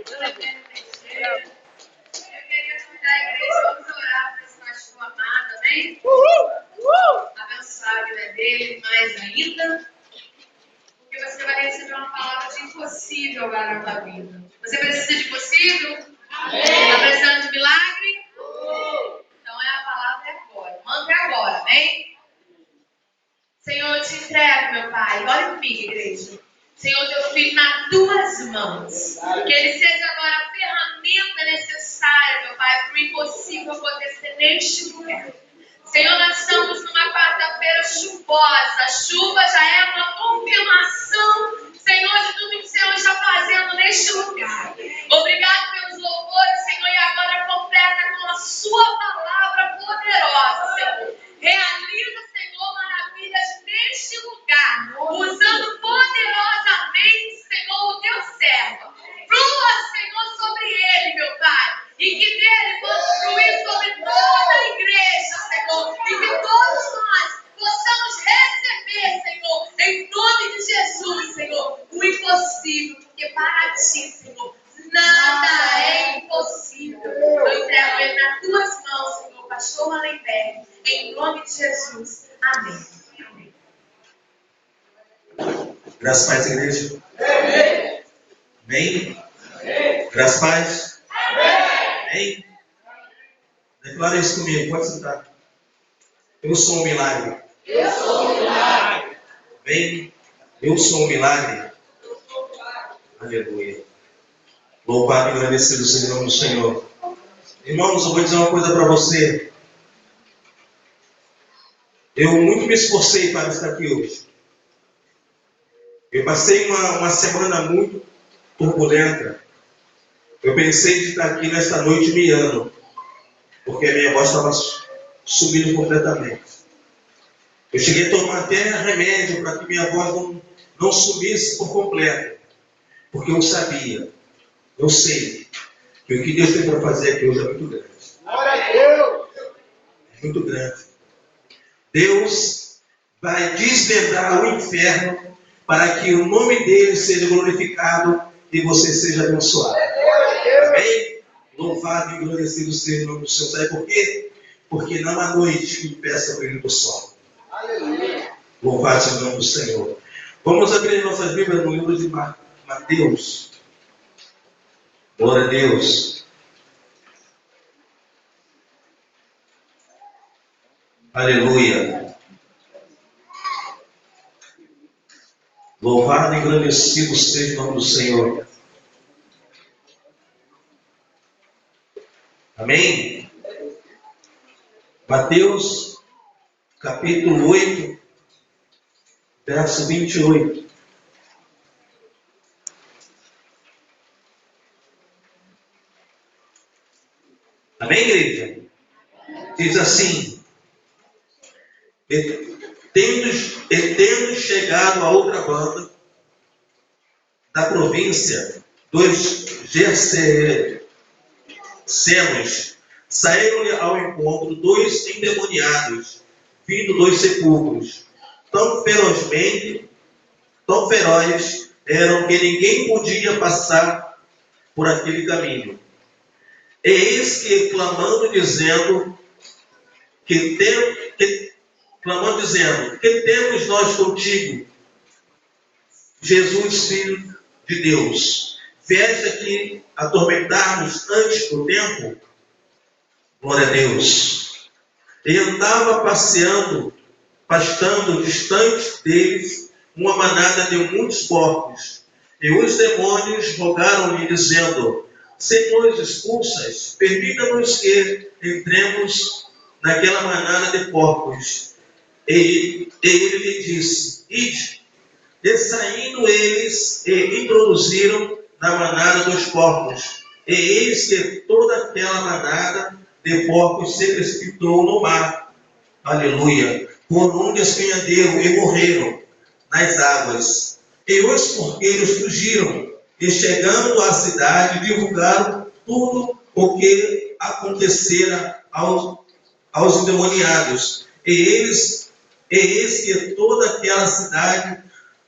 queria convidar a igreja, vamos orar para esse pastor amado, amém? Abençoar a vida dele mais ainda, porque você vai receber uma palavra de impossível agora na tua vida. Você precisa de impossível? Está precisando de milagre? Então a palavra é agora. Manda agora, amém? Senhor, eu te entrego, meu Pai. Olha comigo, igreja. Senhor, teu filho nas tuas mãos. Que ele seja agora a ferramenta necessária, meu Pai, para o impossível acontecer neste lugar. Senhor, nós estamos numa quarta-feira chuvosa. A chuva já é uma confirmação, Senhor, de tudo que o Senhor está fazendo neste lugar. Obrigado pelos louvores, Senhor, e agora completa com a sua palavra poderosa, Senhor. Realiza, Senhor, maravilhas neste lugar, usando poderosamente, Senhor, o teu servo. Flua, Senhor, sobre ele, meu Pai, e que dele possa fluir sobre toda a igreja, Senhor, e que todos nós possamos receber, Senhor, em nome de Jesus, Senhor, o impossível, porque para ti, Senhor, nada é impossível. Eu entrego ele nas tuas mãos, Senhor, pastor Malenberg, em nome de Jesus. Amém. Graças a Deus, igreja. Amém. Graças a Deus. Amém. Declara isso comigo, pode sentar. Eu sou um milagre. Eu sou um milagre. Amém. Eu sou um milagre. Aleluia. Louvado e agradecido seja o nome do Senhor. Irmãos, eu vou dizer uma coisa para você. Eu muito me esforcei para estar aqui hoje. Eu passei uma semana muito turbulenta. Eu pensei de estar aqui nesta noite miando, porque a minha voz estava subindo completamente. Eu cheguei a tomar até remédio para que minha voz não subisse por completo, porque eu sabia, eu sei, que o que Deus tem para fazer aqui hoje é muito grande. Glória a Deus! É muito grande. Deus vai desvendar o inferno para que o nome dele seja glorificado e você seja abençoado. Amém? Louvado e agradecido seja o nome do Senhor. Sabe por quê? Porque não há noite que impeça o brilho do sol. Aleluia! Louvado seja o nome do Senhor. Vamos abrir nossas Bíblias no livro de Mateus. Glória a Deus. Aleluia. Louvado e agradecido seja o nome do Senhor. Amém? Mateus, capítulo 8, verso 28. Amém, igreja? Diz assim: tendo chegado a outra banda da província dos Gergesenos, saíram-lhe ao encontro dois endemoniados, vindo dos sepulcros, tão ferozes eram que ninguém podia passar por aquele caminho. Eis que, clamando, dizendo, que temos nós contigo, Jesus, Filho de Deus? Vieste aqui atormentar-nos antes do tempo? Glória a Deus. E andava pastando distante deles uma manada de muitos porcos. E os demônios rogaram-lhe, dizendo: se nos expulsas, permita-nos que entremos naquela manada de porcos. E ele lhe disse: ide. E saindo eles e introduziram na manada dos porcos. E eis que toda aquela manada de porcos se precipitou no mar. Aleluia. Por um despenhadeiro e morreram nas águas. E os porqueiros fugiram. E chegando à cidade, divulgaram tudo o que acontecera aos endemoniados. E eis que toda aquela cidade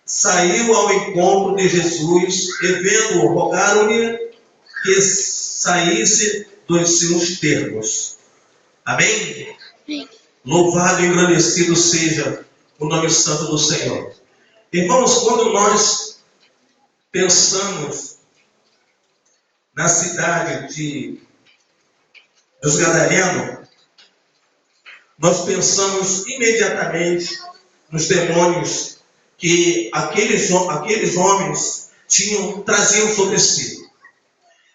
saiu ao encontro de Jesus, e vendo-o, rogaram-lhe que saísse dos seus termos. Amém? Louvado e engrandecido seja o nome santo do Senhor. Irmãos, quando nós pensamos na cidade dos Gadarenos, nós pensamos imediatamente nos demônios que aqueles homens traziam sobre si.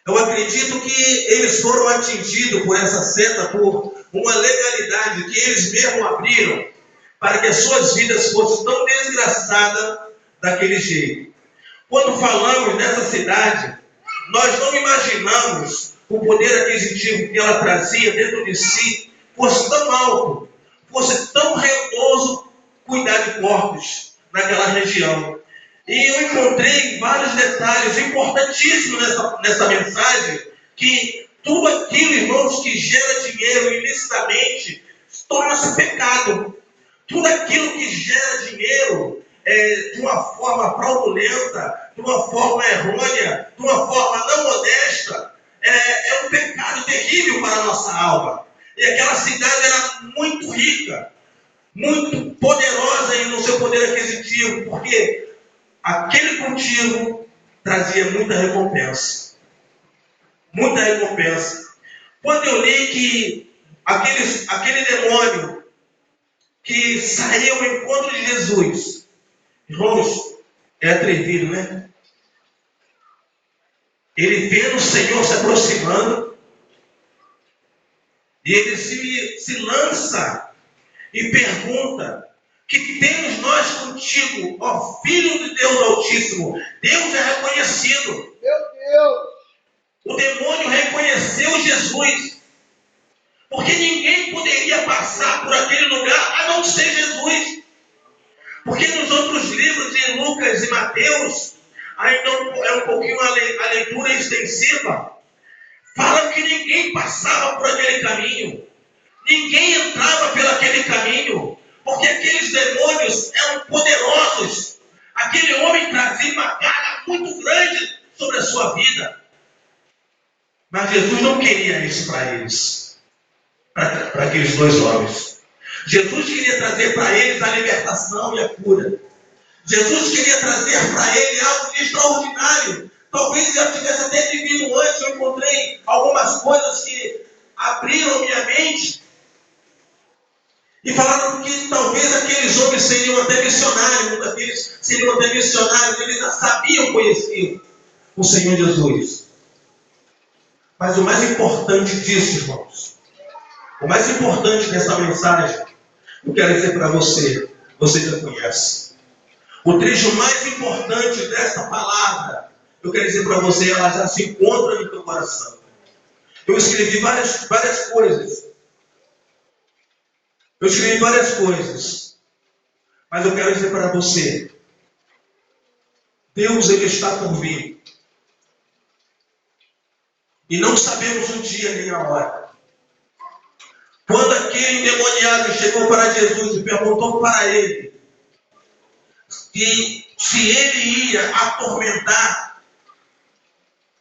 Eu acredito que eles foram atingidos por essa seta, por uma legalidade que eles mesmos abriram, para que as suas vidas fossem tão desgraçadas daquele jeito. Quando falamos nessa cidade, nós não imaginamos o poder aquisitivo que ela trazia dentro de si fosse tão alto, fosse tão rendoso cuidar de corpos naquela região. E eu encontrei vários detalhes importantíssimos nessa mensagem, que tudo aquilo, irmãos, que gera dinheiro ilicitamente, torna-se pecado. Tudo aquilo que gera dinheiro de uma forma fraudulenta, de uma forma errônea, de uma forma não honesta, é um pecado terrível para a nossa alma. E aquela cidade era muito rica, muito poderosa no seu poder aquisitivo, porque aquele cultivo trazia muita recompensa. Muita recompensa. Quando eu li que aquele demônio que saiu ao encontro de Jesus, irmãos, é atrevido, né? Ele vê o Senhor se aproximando e ele se lança e pergunta: que temos nós contigo, ó Filho de Deus Altíssimo? Deus é reconhecido. Meu Deus! O demônio reconheceu Jesus, porque ninguém poderia passar por aquele lugar a não ser Jesus. Porque nos outros livros de Lucas e Mateus, ainda é um pouquinho a leitura extensiva, fala que ninguém passava por aquele caminho, ninguém entrava pelo aquele caminho, porque aqueles demônios eram poderosos. Aquele homem trazia uma carga muito grande sobre a sua vida. Mas Jesus não queria isso para eles, para aqueles dois homens. Jesus queria trazer para eles a libertação e a cura. Jesus queria trazer para eles algo extraordinário. Talvez eu tivesse até vivido antes, eu encontrei algumas coisas que abriram minha mente e falaram que talvez aqueles homens seriam até missionários, eles já sabiam conhecer o Senhor Jesus. Mas o mais importante disso, irmãos, o mais importante dessa mensagem, eu quero dizer para você, você já conhece. O trecho mais importante dessa palavra, eu quero dizer para você, ela já se encontra no teu coração. Eu escrevi várias coisas. Mas eu quero dizer para você, Deus, Ele está por vir. E não sabemos o dia nem a hora. Quando aquele endemoniado chegou para Jesus e perguntou para ele que se ele ia atormentar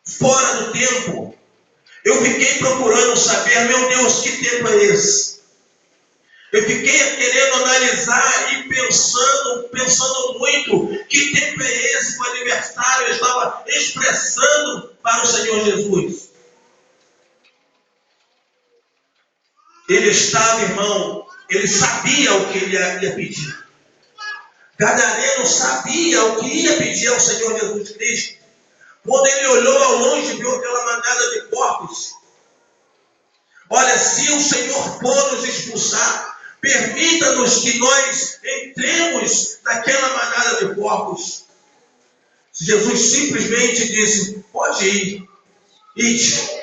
fora do tempo, eu fiquei procurando saber, meu Deus, que tempo é esse? Eu fiquei querendo analisar e pensando muito, que tempo é esse que o adversário estava expressando para o Senhor Jesus. Ele estava, irmão, ele sabia o que ele ia pedir. Gadareno sabia o que ia pedir ao Senhor Jesus Cristo. Quando ele olhou ao longe, viu aquela manada de porcos. Olha, se o Senhor for nos expulsar, permita-nos que nós entremos naquela manada de porcos. Jesus simplesmente disse: pode ir, ide.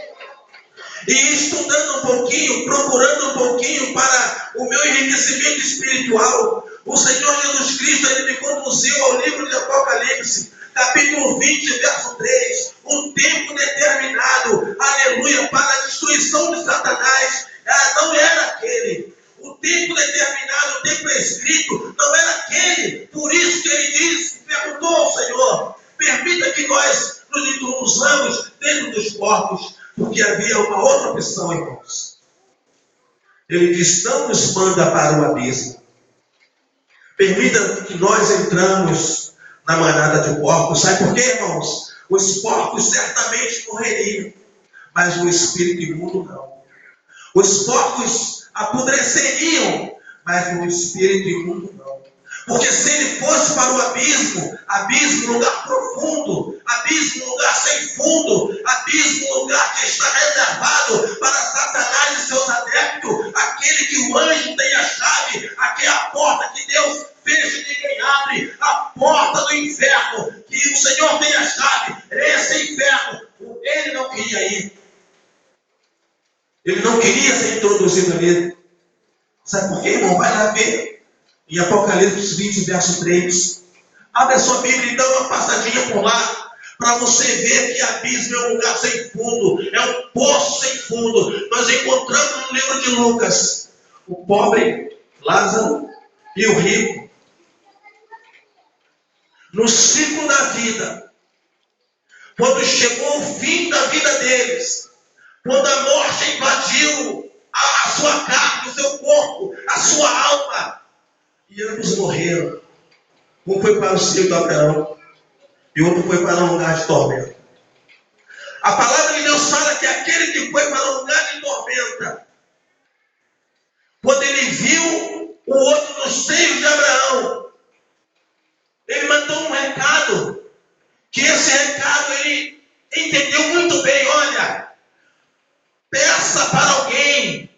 E estudando um pouquinho, procurando um pouquinho para o meu enriquecimento espiritual, o Senhor Jesus Cristo, Ele me conduziu ao livro de Apocalipse, capítulo 20, verso 3, um tempo determinado, aleluia, para a destruição de Satanás, não era aquele. O tempo determinado, o tempo escrito, não era aquele. Por isso que ele disse, perguntou ao Senhor: permita que nós nos introduzamos dentro dos porcos, porque havia uma outra opção, irmãos. Ele diz: não nos manda para o abismo. Permita que nós entramos na manada de porcos. Sabe por quê, irmãos? Os porcos certamente morreriam, mas o espírito imundo não. Os porcos apodreceriam, mas o espírito imundo não. Porque se ele fosse para o abismo, abismo, lugar profundo, abismo, lugar sem fundo, abismo, lugar que está reservado para Satanás e seus adeptos, aquele que o anjo tem a chave, aqui é a porta que Deus fecha e ninguém abre, a porta do inferno, que o Senhor tem a chave, esse inferno, ele não queria ir. Ele não queria ser introduzido ali. Sabe por quê, irmão? Vai lá ver. Em Apocalipse 20, verso 3. Abre a sua Bíblia e dá uma passadinha por lá, para você ver que abismo é um lugar sem fundo, é um poço sem fundo. Nós encontramos no livro de Lucas o pobre Lázaro e o rico. No ciclo da vida, quando chegou o fim da vida deles, quando a morte invadiu a sua carne, o seu corpo, a sua alma, e ambos morreram. Um foi para o seio do Abraão e outro foi para um lugar de tormenta. A palavra de Deus fala que aquele que foi para um lugar de tormenta, quando ele viu o outro no seio de Abraão, ele mandou um recado, que esse recado ele entendeu muito bem. Olha, peça para alguém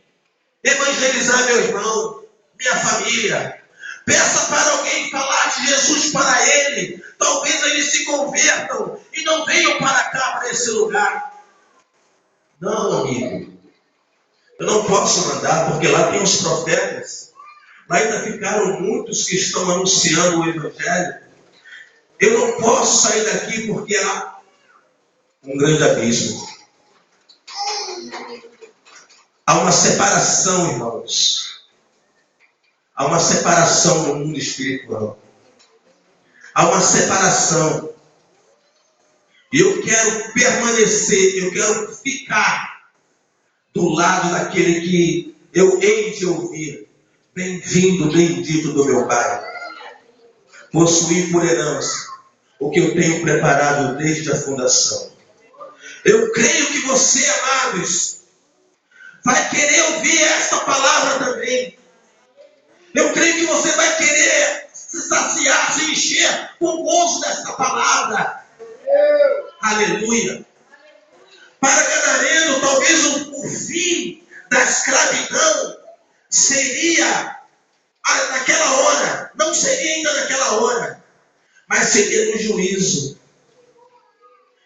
evangelizar meu irmão, minha família. Peça para alguém falar de Jesus para ele. Talvez eles se convertam e não venham para cá, para esse lugar. Não, amigo. Eu não posso mandar, porque lá tem os profetas. Lá ainda ficaram muitos que estão anunciando o Evangelho. Eu não posso sair daqui porque há um grande abismo. Há uma separação, irmãos. Há uma separação no mundo espiritual. Há uma separação. E eu quero permanecer, eu quero ficar do lado daquele que eu hei de ouvir. Bem-vindo, bendito do meu Pai. Possuir por herança o que eu tenho preparado desde a fundação. Eu creio que você, amados, vai querer ouvir esta palavra também. Eu creio que você vai querer se saciar, se encher com o gozo desta palavra. Aleluia. Para Gadareno, talvez o fim da escravidão seria naquela hora. Não seria ainda naquela hora, mas seria no juízo.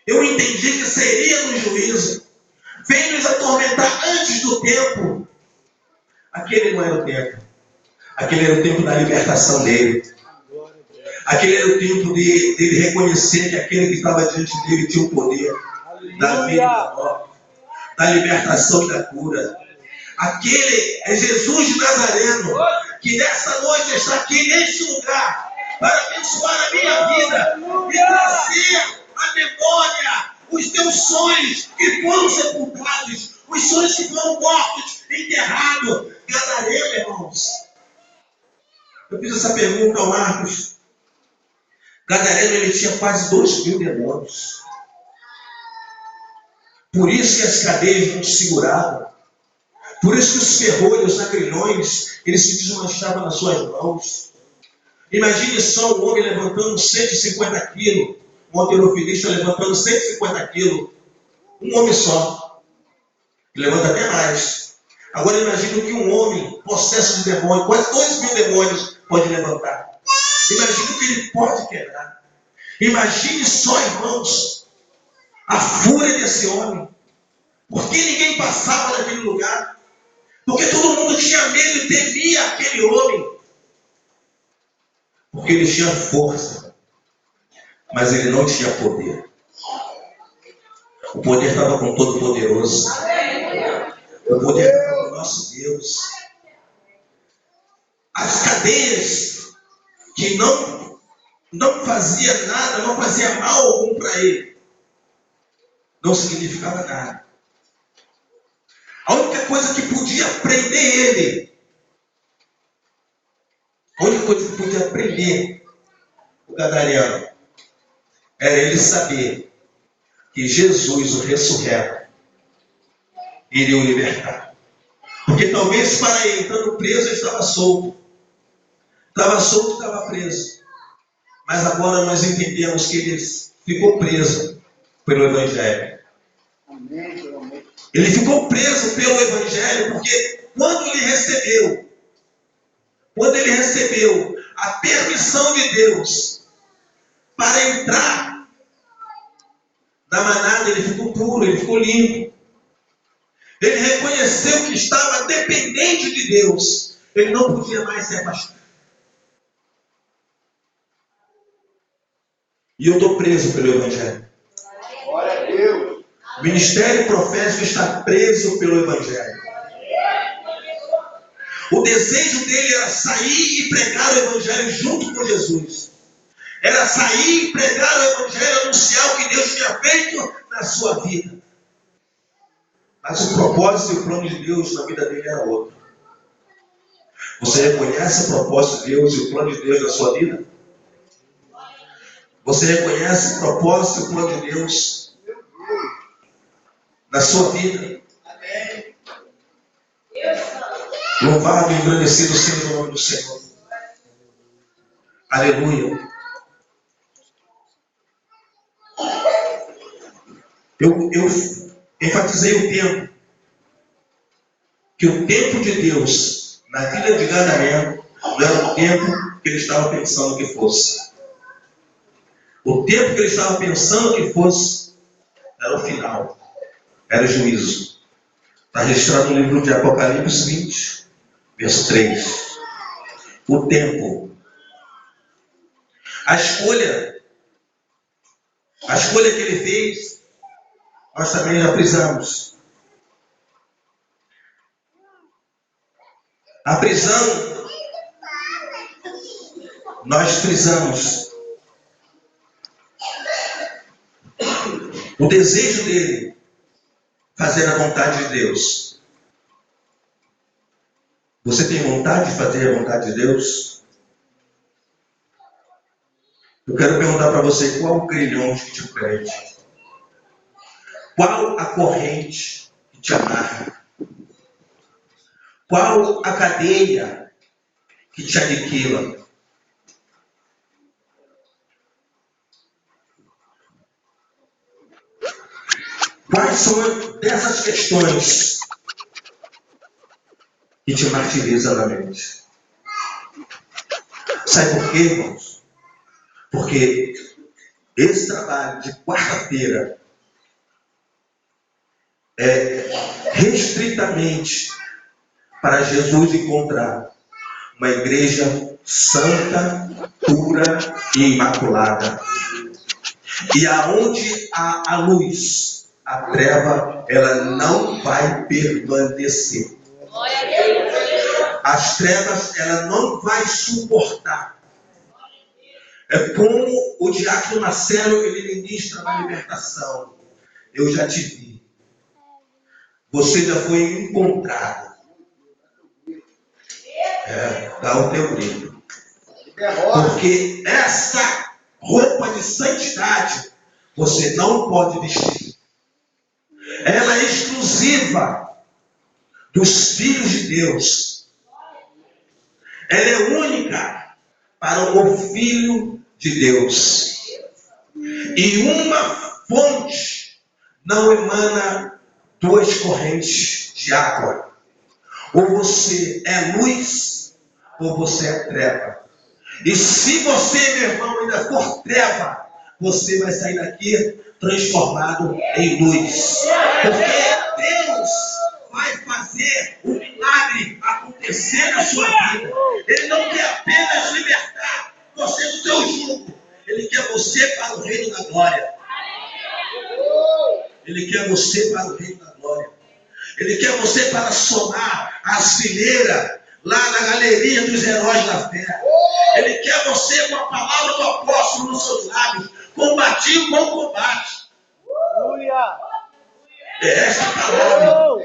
Eu entendi que seria no juízo. Vem nos atormentar antes do tempo. Aquele não era o tempo. Aquele era o tempo da libertação dele. Aquele era o tempo dele reconhecer que aquele que estava diante dele tinha o poder da vida e da morte, da libertação e da cura. Aquele é Jesus de Nazareno, que nessa noite está aqui neste lugar para abençoar a minha vida e trazer à memória os teus sonhos que foram sepultados, os sonhos que foram mortos, enterrados. Gadareno, irmãos. Eu fiz essa pergunta ao Marcos. Gadareno, ele tinha quase 2.000 demônios. Por isso que as cadeias não seguravam. Por isso que os ferrolhos, os agrilhões, eles se desmanchavam nas suas mãos. Imagine só um homem levantando 150 quilos. Um halterofilista levantando 150 quilos. Um homem só. Ele levanta até mais. Agora imagine que um homem possesso de demônio, quase 2.000 demônios, pode levantar. Imagine o que ele pode quebrar. Imagine só, irmãos, a fúria desse homem. Por que ninguém passava naquele lugar? Porque todo mundo tinha medo e temia aquele homem. Porque ele tinha força, mas ele não tinha poder. O poder estava com o Todo-Poderoso. O poder estava com o nosso Deus. As cadeias que não fazia nada, não fazia mal algum para ele. não significava nada. A única coisa que podia prender ele, a única coisa que podia prender o gadareno, era ele saber que Jesus, o ressurreto, iria o libertar. Porque talvez para ele, estando preso, ele estava solto. Estava solto, estava preso. Mas agora nós entendemos que ele ficou preso pelo Evangelho. Ele ficou preso pelo Evangelho porque quando ele recebeu a permissão de Deus para entrar na manada, ele ficou puro, ele ficou limpo. Ele reconheceu que estava dependente de Deus. Ele não podia mais ser afastado. E eu estou preso pelo Evangelho. Glória a Deus. O ministério profético está preso pelo Evangelho. O desejo dele era sair e pregar o Evangelho junto com Jesus. Era sair e pregar o Evangelho, anunciar o que Deus tinha feito na sua vida. Mas o propósito e o plano de Deus na vida dele era outro. Você reconhece o propósito de Deus e o plano de Deus na sua vida? Você reconhece o propósito e o plano de Deus na sua vida? Amém. Louvado e engrandecido seja o nome do Senhor. Aleluia. Eu enfatizei o tempo. Que o tempo de Deus na vida de Gadareno não era o tempo que ele estava pensando que fosse. O tempo que ele estava pensando que fosse era o final. Era o juízo. Está registrado no livro de Apocalipse 20, verso 3. O tempo. A escolha que ele fez, nós também já frisamos. A prisão, nós frisamos. O desejo dele, fazer a vontade de Deus. Você tem vontade de fazer a vontade de Deus? Eu quero perguntar para você, qual o grilhão que te prende? Qual a corrente que te amarra? Qual a cadeia que te aniquila? Quais são dessas questões que te martirizam na mente? Sabe por quê, irmãos? Porque esse trabalho de quarta-feira é restritamente para Jesus encontrar uma igreja santa, pura e imaculada. E aonde há a luz, a treva, ela não vai permanecer. As trevas, ela não vai suportar. É como o diácono Marcelo, ele ministra na libertação. Eu já te vi. Você já foi encontrado. Dá o teu grito. Porque essa roupa de santidade você não pode vestir. Ela é exclusiva dos filhos de Deus. Ela é única para o Filho de Deus. E uma fonte não emana duas correntes de água. Ou você é luz, ou você é treva. E se você, meu irmão, ainda for treva, você vai sair daqui transformado em luz. Porque Deus vai fazer um milagre acontecer na sua vida. Ele não quer apenas libertar você do seu jugo. Ele quer você para o reino da glória. Ele quer você para o reino da glória. Ele quer você para somar as fileiras lá na galeria dos heróis da fé. Ele quer você com a palavra do apóstolo nos seus lábios. Combati o bom combate. É esta a palavra.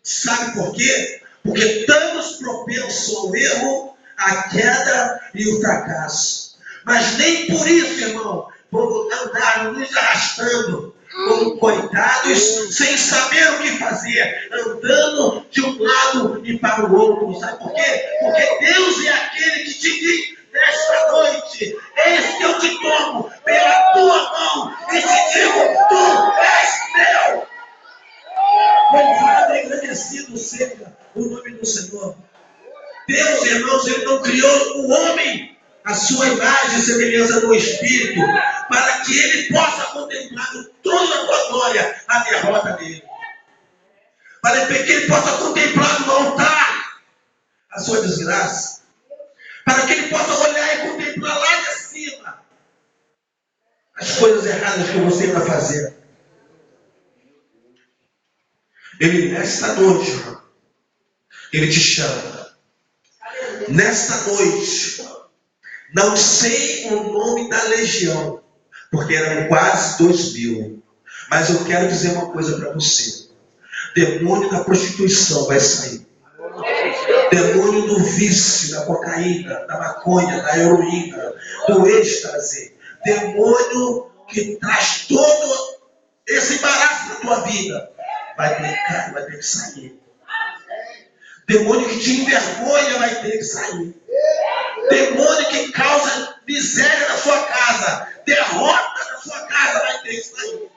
Sabe por quê? Porque estamos propensos ao erro, à queda e o fracasso. Mas nem por isso, irmão, vamos andar nos arrastando como coitados, sem saber o que fazer, andando de um lado e para o outro. Sabe por quê? Porque Deus é aquele que te diz nesta noite: eis que eu te tomo pela tua mão e te digo: tu és meu. Louvado e agradecido seja o nome do Senhor. Deus, irmãos, Ele não criou o homem a sua imagem e semelhança do Espírito, para que ele possa contemplar no trono da tua glória a derrota dele. Para que ele possa contemplar no altar a sua desgraça. Para que ele possa olhar e contemplar lá de cima as coisas erradas que você está fazendo. Ele, nesta noite, Ele te chama. Nesta noite, não sei o nome da legião, porque eram quase 2.000. Mas eu quero dizer uma coisa para você. Demônio da prostituição vai sair. Demônio do vício, da cocaína, da maconha, da heroína, do êxtase. Demônio que traz todo esse embaraço na tua vida. Vai ter que sair. Demônio que te envergonha vai ter que sair. Demônio que causa miséria na sua casa, derrota na sua casa, vai ter que sair.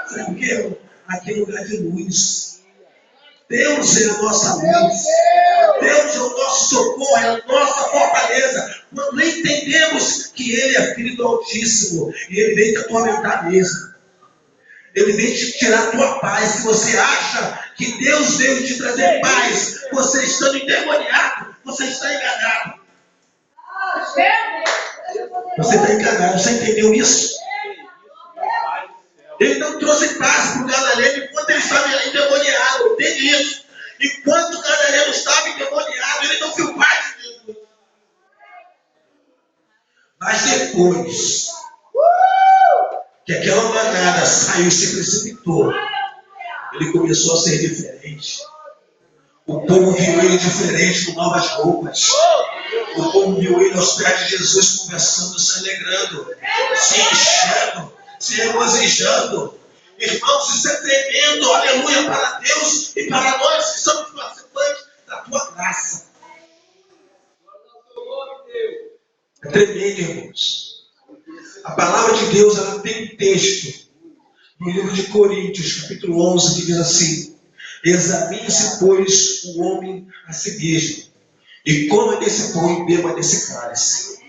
Sabe por quê? Aqui é lugar de luz. Deus é a nossa luz. Deus é o nosso socorro, é a nossa fortaleza. Quando entendemos que Ele é Filho do Altíssimo e Ele vem te atormentar mesmo. Ele vem te tirar a tua paz. Se você acha que Deus veio te trazer paz, você estando endemoniado, você está enganado. Você está enganado, você entendeu isso? Ele não trouxe paz para o gadareno enquanto ele estava endemoniado. Entende isso? Enquanto o gadareno estava endemoniado, ele não viu paz de Deus. Mas depois que aquela manada saiu e se precipitou, ele começou a ser diferente. O povo viu ele diferente, com novas roupas. O povo viu ele aos pés de Jesus, conversando, se alegrando, se enchendo, se regozijando. Irmãos, isso é tremendo, aleluia, para Deus e para nós que somos participantes da tua graça. É tremendo, irmãos. A palavra de Deus, ela tem um texto no livro de Coríntios, capítulo 11, que diz assim: examine-se, pois, o homem a si mesmo, e coma desse pão e beba desse cálice.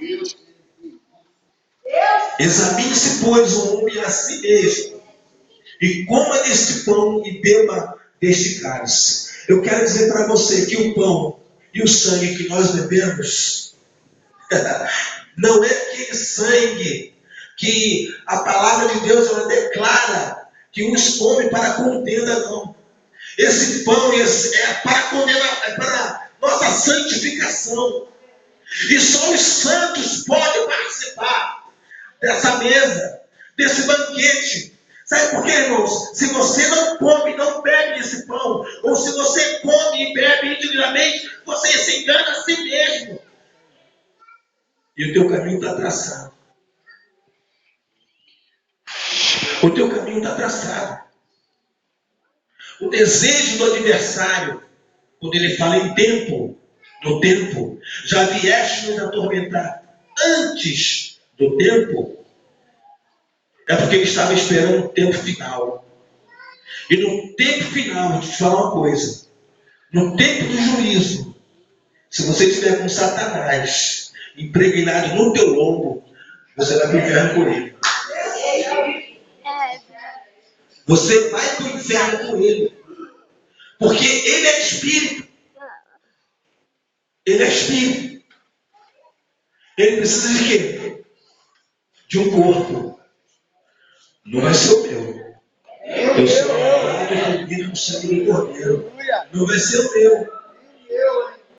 Examine-se, pois, o homem a si mesmo, e coma deste pão e beba deste cálice. Eu quero dizer para você que o pão e o sangue que nós bebemos não é aquele sangue que a palavra de Deus ela declara que os come para contenda, não. Esse pão é para condenar, é para nossa santificação. E só os santos podem participar dessa mesa, desse banquete. Sabe por quê, irmãos? Se você não come e não bebe esse pão, ou se você come e bebe indignamente, você se engana a si mesmo. E o teu caminho está traçado. O teu caminho está traçado. O desejo do adversário, quando ele fala em tempo, no tempo, já vieste nos atormentar antes do tempo, é porque ele estava esperando o tempo final. E no tempo final, vou te falar uma coisa, no tempo do juízo, se você estiver com Satanás impregnado no teu lombo, você vai para o inferno com ele. Você vai para o inferno com ele. Porque ele é espírito. Ele é espírito. Ele precisa de quê? De um corpo. Não vai ser o meu. Eu sou lavado e remido no sangue do Cordeiro. Não vai ser o meu.